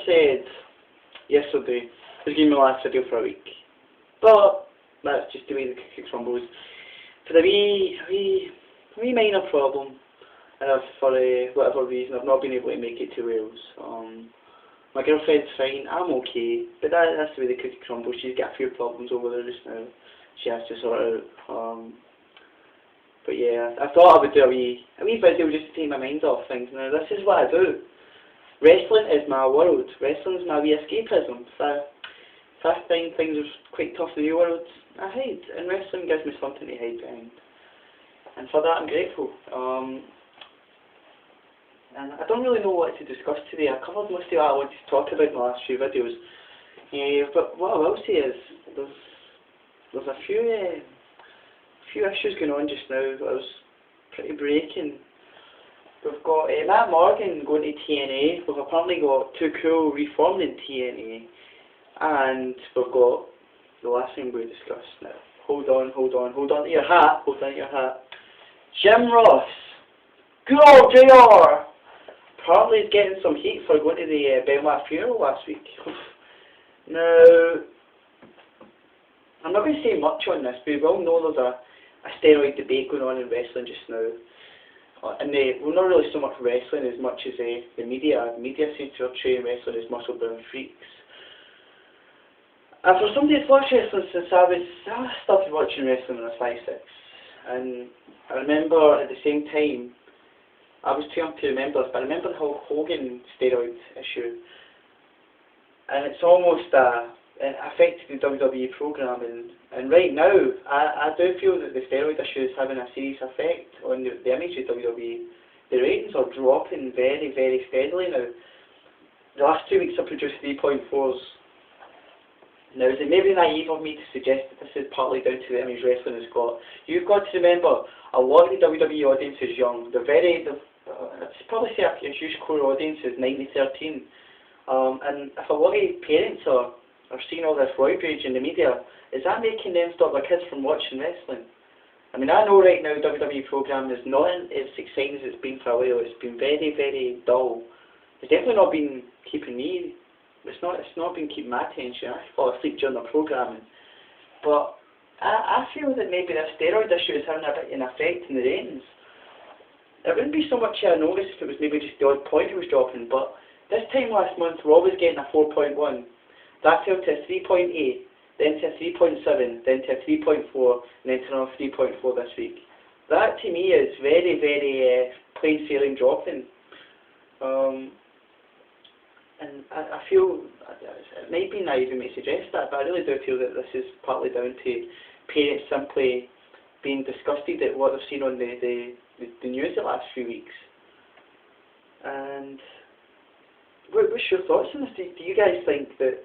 said yesterday was going to be my last video for a week, but that's just the way the cookie crumbles. For a wee minor problem, and for whatever reason I've not been able to make it to Wales. My girlfriend's fine, I'm okay, but that's the way the cookie crumbles. She's got a few problems over there just now. She has to sort out. But yeah, I thought I would do a wee video just to take my mind off things. Now this is what I do. Wrestling is my world. Wrestling's my wee escapism. If I find things are quite tough in the world, I hide. And wrestling gives me something to hide behind. And for that I'm grateful. And I don't really know what to discuss today. I covered most of what I wanted to talk about in the last few videos. But what I will say is, there's a few issues going on just now that was pretty breaking. We've got Matt Morgan going to TNA. We've apparently got Too Cool reformed in TNA. And we've got the last thing we discussed now. Hold on to your hat. Jim Ross. Good old JR. Apparently he's getting some heat for going to the Benoit funeral last week. Now, I'm not going to say much on this, but we all know there's a steroid debate going on in wrestling just now. And well, not really so much wrestling as much as the media. The media seems to portray wrestling as muscle-bound freaks. And for somebody that's watched wrestling since I started watching wrestling when I was 5'6", and I remember at the same time, I was too young to remember this, but I remember the Hulk Hogan steroid issue, and it's almost it affected the WWE programming. And right now, I do feel that the steroid issue is having a serious effect on the image of WWE. The ratings are dropping very, very steadily now. The last 2 weeks I produced 3.4s. Now, is it maybe naive of me to suggest that this is partly down to the image wrestling has got? You've got to remember, a lot of the WWE audience is young. I'd probably say a huge core audience is 9-13. And if a lot of parents are seeing all this Roid rage in the media, is that making them stop their kids from watching wrestling? I mean, I know right now WWE programming is not as exciting as it's been for a while. It's been very, very dull. It's definitely not been keeping me. It's not been keeping my attention. I fall asleep during the programming. But I feel that maybe this steroid issue is having a bit of an effect in the ratings. It wouldn't be so much a notice if it was maybe just the odd point it was dropping, but this time last month Raw was getting a 4.1. That fell to a 3.8, then to a 3.7, then to a 3.4, and then to another 3.4 this week. That to me is very, very plain sailing dropping. And I feel it might be naive of me to suggest that, but I really do feel that this is partly down to parents simply being disgusted at what they've seen on the news the last few weeks. And what's your thoughts on this? Do you guys think that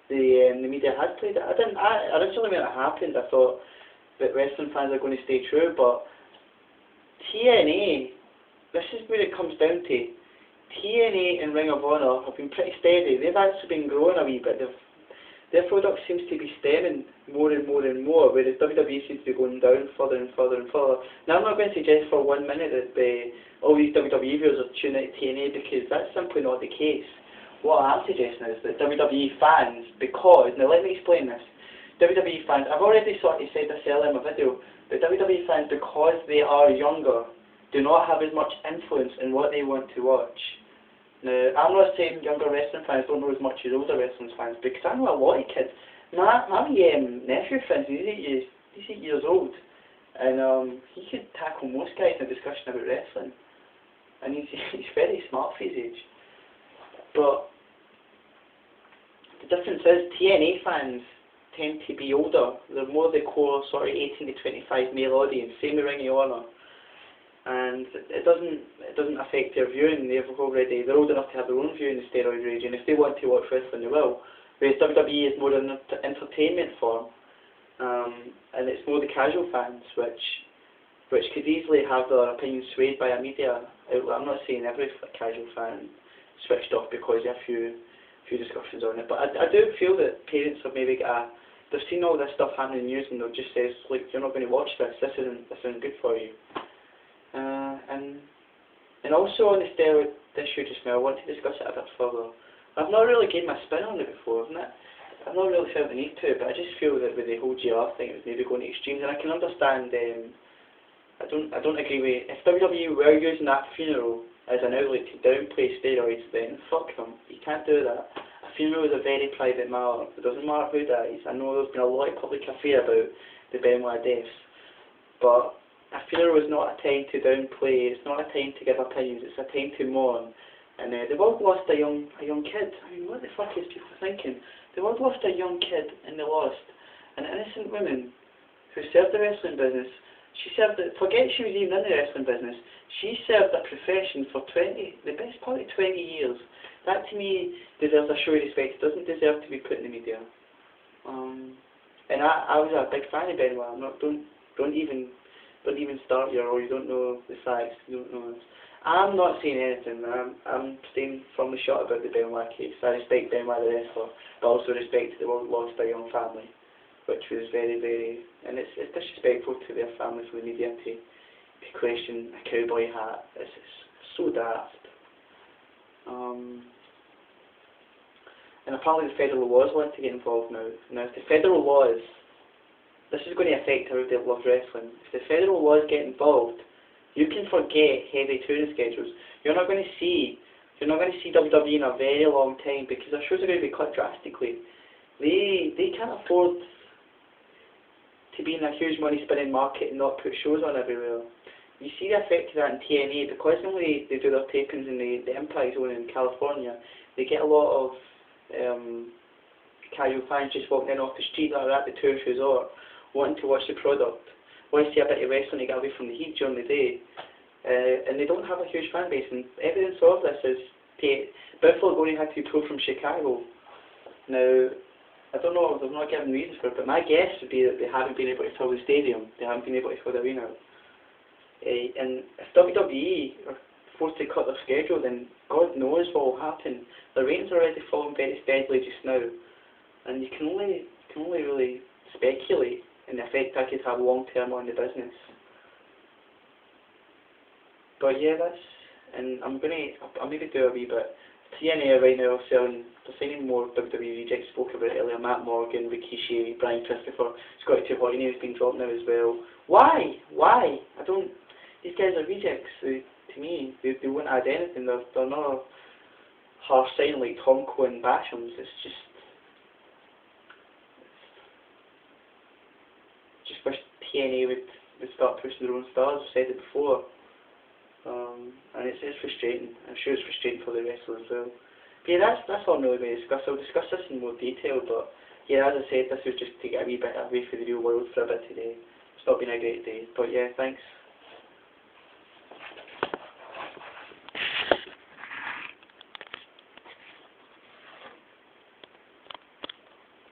the media has played it? I originally when it happened, I thought that wrestling fans are going to stay true, but TNA, this is where it comes down to. TNA and Ring of Honor have been pretty steady. They've actually been growing a wee bit. Their product seems to be stemming more and more and more, whereas WWE seems to be going down further and further and further. Now, I'm not going to suggest for 1 minute that all these WWE viewers are tuning out TNA, because that's simply not the case. What I'm suggesting is that WWE fans, now let me explain this. WWE fans, I've already sort of said this earlier in my video, but WWE fans, because they are younger, do not have as much influence in what they want to watch. Now, I'm not saying younger wrestling fans don't know as much as older wrestling fans, because I know a lot of kids. My nephew, for instance, he's 8 years old, and he could tackle most guys in a discussion about wrestling, and he's very smart for his age. But the difference is TNA fans tend to be older. They're more the core sort of 18 to 25 male audience, same with Ring of Honor. And it doesn't affect their viewing. They're old enough to have their own viewing of steroid rage, and if they want to watch wrestling, they will. Whereas WWE is more an entertainment form, and it's more the casual fans, which could easily have their opinions swayed by a media outlet. I'm not saying every casual fan switched off because of a few discussions on it, but I do feel that parents have maybe they've seen all this stuff happening in the news, and they've just said, like, you're not going to watch this. This isn't good for you. And also on the steroid issue just now, I want to discuss it a bit further. I've not really gained my spin on it before, I've not really felt the need to, but I just feel that with the whole GR thing, it was maybe going to extremes, and I can understand. I don't agree with if WWE were using that funeral as an outlet to downplay steroids, then fuck them. You can't do that. A funeral is a very private matter. It doesn't matter who dies. I know there's been a lot of public affair about the Benoit deaths, but a funeral is not a time to downplay. It's not a time to give opinions. It's a time to mourn. And the world lost a young kid. I mean, what the fuck is people thinking? The world lost a young kid, and they lost an innocent woman who served the wrestling business. She served it, forget she was even in the wrestling business, she served a profession for the best part of 20 years. That to me deserves a show of respect. It doesn't deserve to be put in the media. And I was a big fan of Benoit. Don't even start here, or you don't know the facts, you don't know this. I'm not saying anything, I'm staying firmly shut about the Benoit case. I respect Benoit the wrestler, but also respect that the world lost a young family, which was very, very, and it's disrespectful to their family for the media to question a cowboy hat. It's so daft. And apparently the federal laws want to get involved now. Now if the federal laws, this is going to affect how they love wrestling. If the federal laws get involved, you can forget heavy touring schedules. You're not going to see WWE in a very long time because their shows are going to be cut drastically. They can't afford to be in a huge money spending market and not put shows on everywhere. You see the effect of that in TNA because normally they do their tapings in the Impact Zone in California. They get a lot of casual fans just walking in off the street that are at the tourist resort wanting to watch the product, want to see a bit of wrestling to get away from the heat during the day, and they don't have a huge fan base. And evidence of this is Buffalo only had to be pulled from Chicago. Now, I don't know, they've not given reasons for it, but my guess would be that they haven't been able to fill the stadium, they haven't been able to fill the arena. And if WWE are forced to cut their schedule, then God knows what will happen. The ratings are already falling very steadily just now, and you can only really speculate in the effect that could have long term on the business. But yeah, and I'll maybe do a wee bit. TNA right now they're signing more WWE rejects, spoke about it earlier, Matt Morgan, Rikishi, Brian Christopher, Scotty 2 Hotty has been dropped now as well. Why? These guys are rejects. To me, they won't add anything. They're not harsh signing like Tomko and Bashams. It's just wish TNA would start pushing their own stars. I've said it before. And it's frustrating. I'm sure it's frustrating for the wrestlers as well. But yeah, that's all I'm really going to discuss. I'll discuss this in more detail, but yeah, as I said, this was just to get a wee bit away from the real world for a bit today. It's not been a great day, but yeah, thanks.